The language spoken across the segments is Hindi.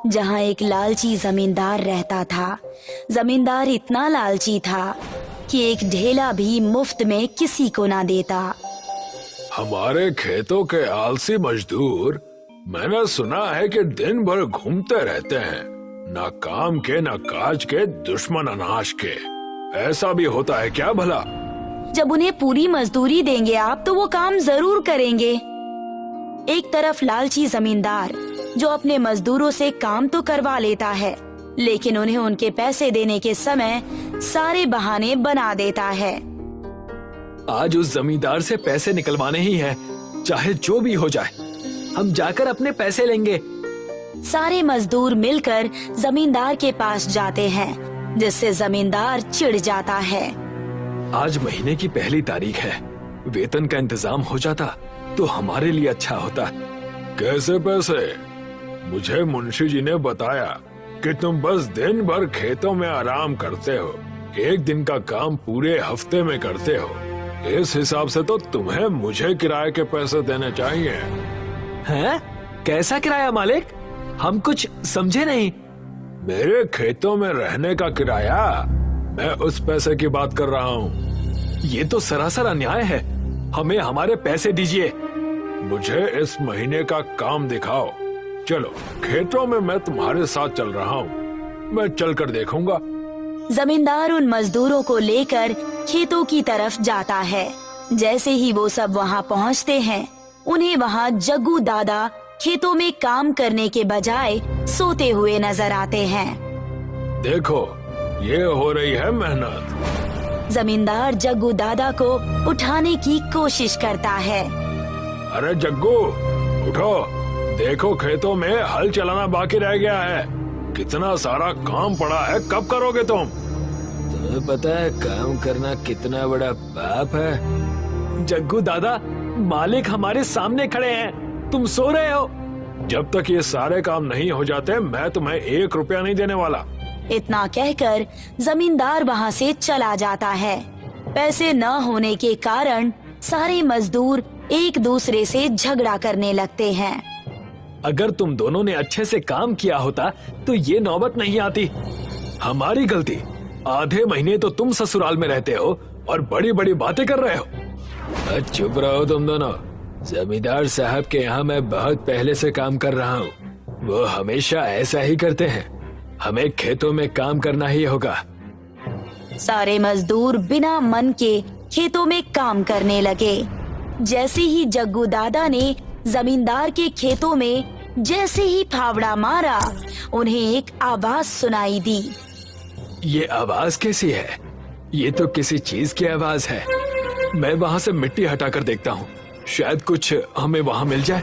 जहाँ एक लालची जमींदार रहता था। जमींदार इतना लालची था कि एक ढेला भी मुफ्त में किसी को ना देता। हमारे खेतों के आलसी मजदूर मैंने सुना है कि दिन भर घूमते रहते हैं, ना काम के ना काज के, दुश्मन अनाज के। ऐसा भी होता है क्या भला? जब उन्हें पूरी मजदूरी देंगे आप तो वो काम जरूर करेंगे। एक तरफ लालची जमींदार जो अपने मजदूरों से काम तो करवा लेता है, लेकिन उन्हें उनके पैसे देने के समय सारे बहाने बना देता है। आज उस जमींदार से पैसे निकलवाने ही हैं, चाहे जो भी हो जाए। हम जाकर अपने पैसे लेंगे। सारे मजदूर मिलकर जमींदार के पास जाते हैं, जिससे जमींदार चिढ़ जाता है। आज महीने की पहली तारीख है, वेतन का इंतजाम हो जाता तो हमारे लिए अच्छा होता। कैसे पैसे? मुझे मुंशी जी ने बताया कि तुम बस दिन भर खेतों में आराम करते हो, एक दिन का काम पूरे हफ्ते में करते हो। इस हिसाब से तो तुम्हें मुझे किराए के पैसे देने चाहिए। हैं? कैसा किराया मालिक? हम कुछ समझे नहीं। मेरे खेतों में रहने का किराया, मैं उस पैसे की बात कर रहा हूँ। ये तो सरासर अन्याय है। हमें हमारे पैसे दीजिए। मुझे इस महीने का काम दिखाओ। चलो, खेतों में मैं तुम्हारे साथ चल रहा हूँ, मैं चलकर देखूंगा। जमींदार उन मजदूरों को लेकर खेतों की तरफ जाता है। जैसे ही वो सब वहाँ पहुँचते हैं, उन्हें वहाँ जग्गू दादा खेतों में काम करने के बजाय सोते हुए नजर आते हैं। देखो, ये हो रही है मेहनत। जमींदार जग्गू दादा को उठाने की कोशिश करता है। अरे जग्गू, उठो, देखो खेतों में हल चलाना बाकी रह गया है। कितना सारा काम पड़ा है, कब करोगे तुम? तुम्हें पता है काम करना कितना बड़ा पाप है? जग्गू दादा, मालिक हमारे सामने खड़े हैं, तुम सो रहे हो। जब तक ये सारे काम नहीं हो जाते, मैं तुम्हें 1 रुपया नहीं देने वाला। इतना कहकर जमींदार वहाँ से चला जाता है। पैसे न होने के कारण सारे मजदूर एक दूसरे से झगड़ा करने लगते हैं। अगर तुम दोनों ने अच्छे से काम किया होता तो ये नौबत नहीं आती। हमारी गलती। आधे महीने तो तुम ससुराल में रहते हो और बड़ी बड़ी बातें कर रहे हो। चुप रहो तुम दोनों। जमींदार साहब के यहाँ मैं बहुत पहले से काम कर रहा हूँ। वो हमेशा ऐसा ही करते हैं। हमें खेतों में काम करना ही होगा। सारे मजदूर बिना मन के खेतों में काम करने लगे। जैसे ही जग्गू दादा ने जमींदार के खेतों में जैसे ही फावड़ा मारा, उन्हें एक आवाज सुनाई दी। ये आवाज कैसी है? ये तो किसी चीज की आवाज है। मैं वहाँ से मिट्टी हटाकर देखता हूँ, शायद कुछ हमें वहाँ मिल जाए।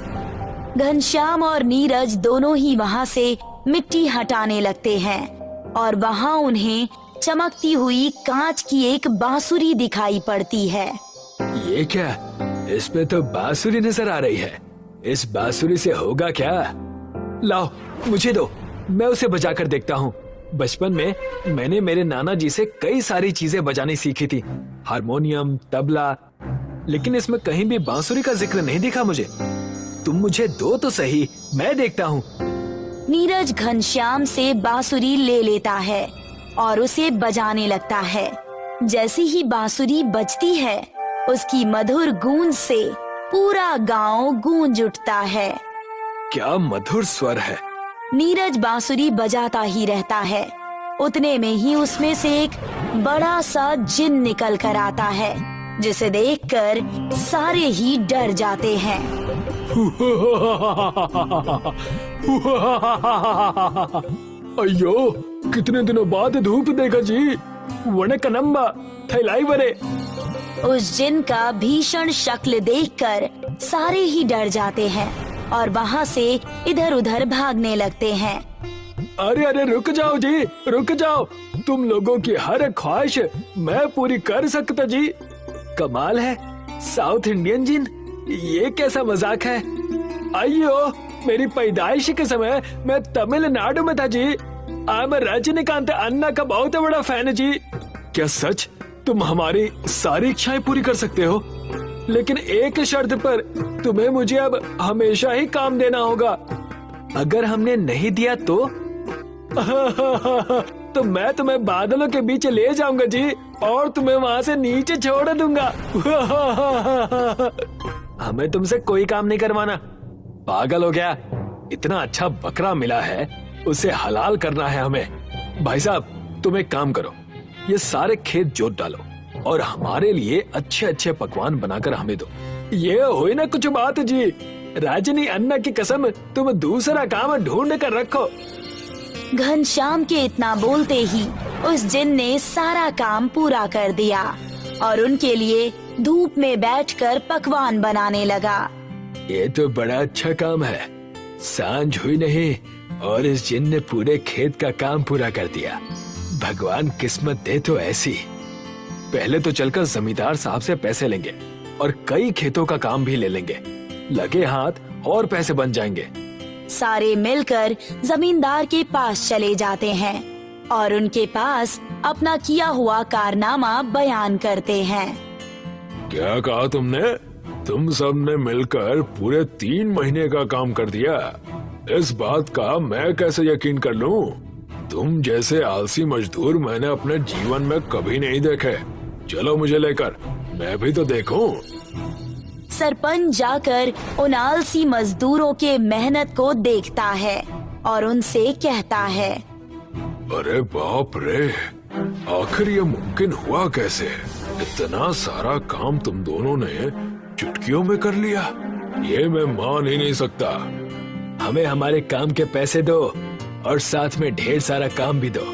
घनश्याम और नीरज दोनों ही वहाँ से मिट्टी हटाने लगते हैं और वहाँ उन्हें चमकती हुई कांच की एक बांसुरी दिखाई पड़ती है। ये क्या? इस पे तो बांसुरी नजर आ रही है। इस बांसुरी से होगा क्या? लाओ, मुझे दो, मैं उसे बजाकर देखता हूँ। बचपन में मैंने मेरे नाना जी से कई सारी चीजें बजानी सीखी थी, हारमोनियम, तबला, लेकिन इसमें कहीं भी बांसुरी का जिक्र नहीं दिखा मुझे। तुम मुझे दो तो सही, मैं देखता हूँ। नीरज घनश्याम से बांसुरी ले लेता है और उसे बजाने लगता है। जैसे ही बांसुरी बजती है, उसकी मधुर गूंज से पूरा गांव गूंज उठता है। क्या मधुर स्वर है। नीरज बांसुरी बजाता ही रहता है। उतने में ही उसमें से एक बड़ा सा जिन निकल कर आता है, जिसे देखकर सारे ही डर जाते हैं। अयो, कितने दिनों बाद धूप देखा जी। वणकनम्बा थैलाई बरे। उस जिन का भीषण शक्ल देखकर सारे ही डर जाते हैं और वहाँ से इधर उधर भागने लगते हैं। अरे अरे रुक जाओ जी, रुक जाओ। तुम लोगों की हर ख्वाहिश मैं पूरी कर सकता जी। कमाल है, साउथ इंडियन जिन, ये कैसा मजाक है। अयो, मेरी पैदाइश के समय मैं तमिलनाडु में था जी। आई एम रजनीकांत अन्ना का बहुत बड़ा फैन जी। क्या सच? तुम हमारी सारी इच्छाएं पूरी कर सकते हो, लेकिन एक शर्त पर। तुम्हें मुझे अब हमेशा ही काम देना होगा। अगर हमने नहीं दिया तो तो मैं तुम्हें बादलों के बीच ले जाऊंगा जी और तुम्हें वहाँ से नीचे छोड़ दूंगा। हमें तुमसे कोई काम नहीं करवाना। पागल हो गया? इतना अच्छा बकरा मिला है, उसे हलाल करना है हमें। भाई साहब तुम एक काम करो, ये सारे खेत जोत डालो और हमारे लिए अच्छे अच्छे पकवान बनाकर हमें दो। ये हुई ना कुछ बात जी। राजनी अन्ना की कसम, तुम दूसरा काम ढूंढ कर रखो। घनश्याम के इतना बोलते ही उस जिन ने सारा काम पूरा कर दिया और उनके लिए धूप में बैठकर पकवान बनाने लगा। ये तो बड़ा अच्छा काम है। सांझ हुई नहीं और इस जिन ने पूरे खेत का काम पूरा कर दिया। भगवान किस्मत दे तो ऐसी। पहले तो चलकर जमींदार साहब से पैसे लेंगे और कई खेतों का काम भी ले लेंगे। लगे हाथ और पैसे बन जाएंगे। सारे मिलकर जमींदार के पास चले जाते हैं और उनके पास अपना किया हुआ कारनामा बयान करते हैं। क्या कहा तुमने? तुम सब ने मिलकर पूरे 3 महीने का काम कर दिया। इस बात का मैं कैसे यकीन कर लूं? तुम जैसे आलसी मजदूर मैंने अपने जीवन में कभी नहीं देखे। चलो मुझे लेकर, मैं भी तो देखूं। सरपंच जाकर उन आलसी मजदूरों के मेहनत को देखता है और उनसे कहता है, अरे बाप रे, आखिर ये मुमकिन हुआ कैसे? इतना सारा काम तुम दोनों ने चुटकियों में कर लिया। ये मैं मान ही नहीं सकता। हमें हमारे काम के पैसे दो और साथ में ढेर सारा काम भी दो।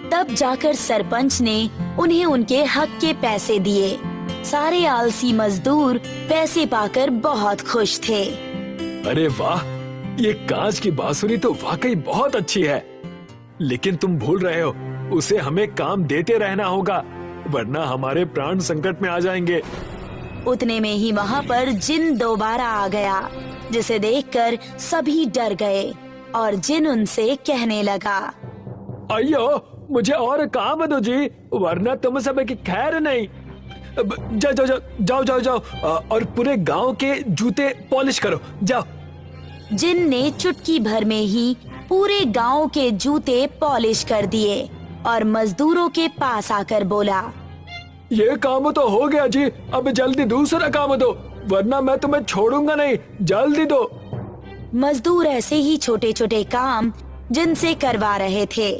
तब जाकर सरपंच ने उन्हें उनके हक के पैसे दिए। सारे आलसी मजदूर पैसे पाकर बहुत खुश थे। अरे वाह, ये कांच की बांसुरी तो वाकई बहुत अच्छी है। लेकिन तुम भूल रहे हो, उसे हमें काम देते रहना होगा, वरना हमारे प्राण संकट में आ जाएंगे। उतने में ही वहाँ पर जिन दोबारा आ गया, जिसे देखकर सभी डर गए और जिन उनसे कहने लगा, अयो मुझे और काम दो जी, वरना तुम सब की खैर नहीं। जाओ जाओ जाओ जाओ जाओ जाओ और पूरे गांव के जूते पॉलिश करो, जाओ। जिन ने चुटकी भर में ही पूरे गांव के जूते पॉलिश कर दिए और मजदूरों के पास आकर बोला, ये काम तो हो गया जी, अब जल्दी दूसरा काम दो, वरना मैं तुम्हें छोड़ूंगा नहीं, जल्दी दो। मजदूर ऐसे ही छोटे छोटे काम जिनसे करवा रहे थे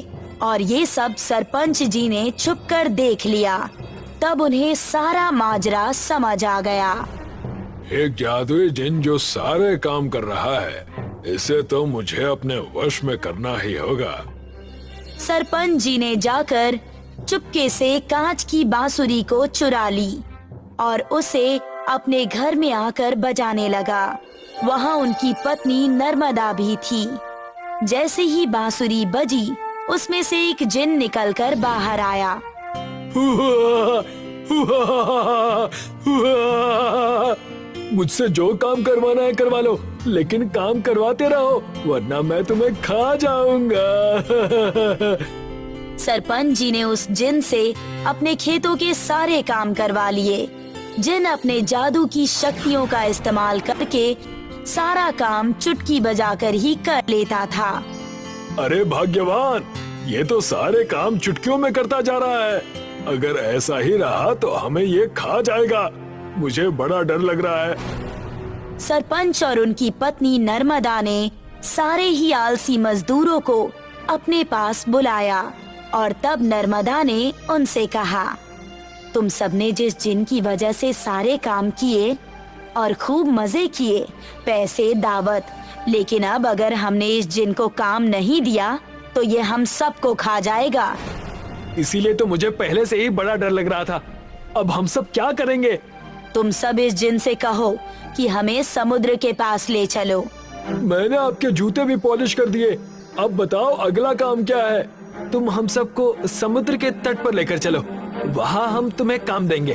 और ये सब सरपंच जी ने छुपकर देख लिया। तब उन्हें सारा माजरा समझ आ गया। एक जादुई जिन जो सारे काम कर रहा है, इसे तो मुझे अपने वश में करना ही होगा। सरपंच जी ने जाकर चुपके से कांच की बांसुरी को चुरा ली और उसे अपने घर में आकर बजाने लगा। वहाँ उनकी पत्नी नर्मदा भी थी। जैसे ही बांसुरी बजी, उसमें से एक जिन निकलकर बाहर आया। मुझसे जो काम करवाना है करवा लो, लेकिन काम करवाते रहो, वरना मैं तुम्हें खा जाऊंगा। सरपंच जी ने उस जिन से अपने खेतों के सारे काम करवा लिए। जिन अपने जादू की शक्तियों का इस्तेमाल करके सारा काम चुटकी बजाकर ही कर लेता था। अरे भाग्यवान, ये तो सारे काम चुटकियों में करता जा रहा है। अगर ऐसा ही रहा तो हमें ये खा जाएगा। मुझे बड़ा डर लग रहा है। सरपंच और उनकी पत्नी नर्मदा ने सारे ही आलसी मजदूरों को अपने पास बुलाया और तब नर्मदा ने उनसे कहा, तुम सबने जिस जिन की वजह से सारे काम किए और खूब मजे किए, पैसे, दावत, लेकिन अब अगर हमने इस जिन को काम नहीं दिया तो ये हम सबको खा जाएगा। इसीलिए तो मुझे पहले से ही बड़ा डर लग रहा था। अब हम सब क्या करेंगे? तुम सब इस जिन से कहो कि हमें समुद्र के पास ले चलो। मैंने आपके जूते भी पॉलिश कर दिए। अब बताओ अगला काम क्या है? तुम हम सबको समुद्र के तट पर लेकर चलो, वहाँ हम तुम्हें काम देंगे।